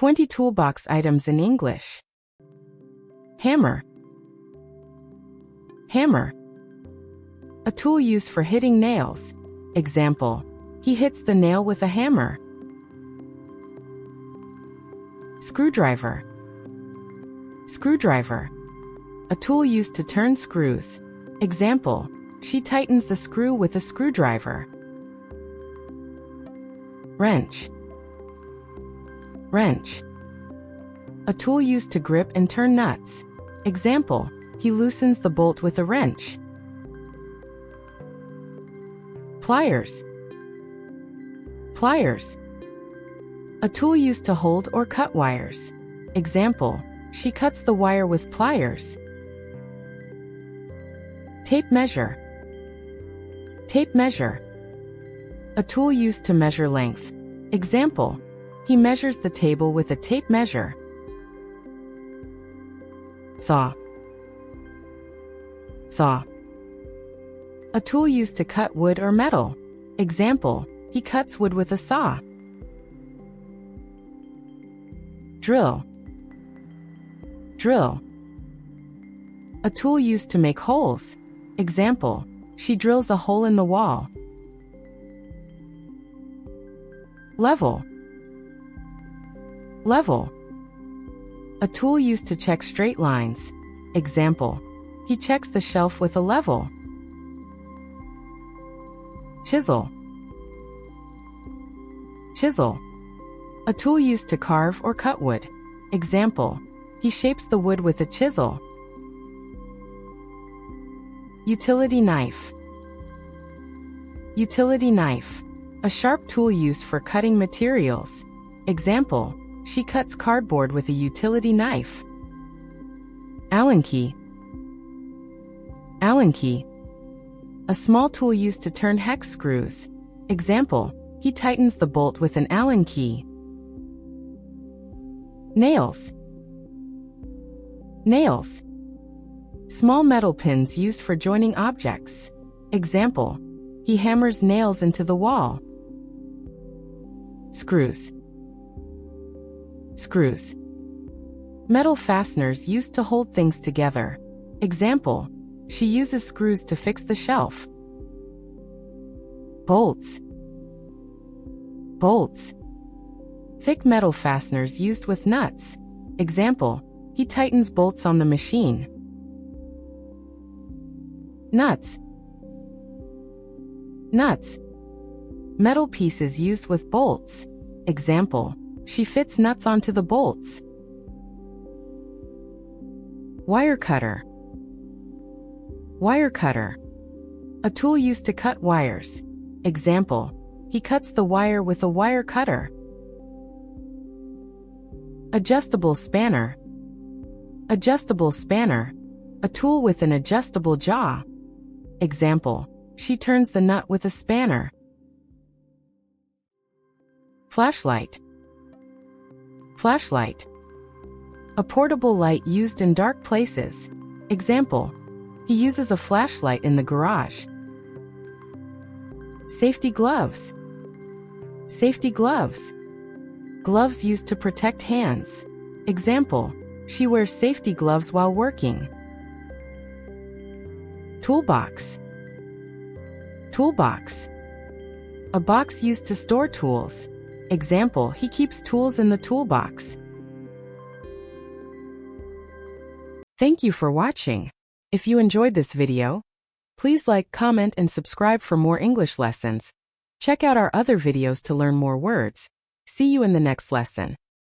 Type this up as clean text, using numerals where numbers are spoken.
20 toolbox items in English. Hammer. Hammer. A tool used for hitting nails. Example, he hits the nail with a hammer. Screwdriver. Screwdriver. A tool used to turn screws. Example, she tightens the screw with a screwdriver. Wrench. Wrench. A tool used to grip and turn nuts. Example, he loosens the bolt with a wrench. Pliers. Pliers. A tool used to hold or cut wires. Example, she cuts the wire with pliers. Tape measure. Tape measure. A tool used to measure length. Example, he measures the table with a tape measure. Saw. Saw. A tool used to cut wood or metal. Example, he cuts wood with a saw. Drill. Drill. A tool used to make holes. Example, she drills a hole in the wall. Level. Level. A tool used to check straight lines. Example, he checks the shelf with a level. Chisel. Chisel. A tool used to carve or cut wood. Example, he shapes the wood with a chisel. Utility knife. Utility knife. A sharp tool used for cutting materials. Example, she cuts cardboard with a utility knife. Allen key. Allen key. A small tool used to turn hex screws. Example, he tightens the bolt with an Allen key. Nails. Nails. Small metal pins used for joining objects. Example, he hammers nails into the wall. Screws. Screws. Metal fasteners used to hold things together. Example, she uses screws to fix the shelf. Bolts. Bolts. Thick metal fasteners used with nuts. Example, he tightens bolts on the machine. Nuts. Nuts. Metal pieces used with bolts. Example, she fits nuts onto the bolts. Wire cutter. Wire cutter. A tool used to cut wires. Example, he cuts the wire with a wire cutter. Adjustable spanner. Adjustable spanner. A tool with an adjustable jaw. Example, she turns the nut with a spanner. Flashlight. Flashlight. A portable light used in dark places. Example, he uses a flashlight in the garage. Safety gloves. Safety gloves. Gloves used to protect hands. Example, she wears safety gloves while working. Toolbox. Toolbox. A box used to store tools. Example, he keeps tools in the toolbox. Thank you for watching. If you enjoyed this video, please like, comment, and subscribe for more English lessons. Check out our other videos to learn more words. See you in the next lesson.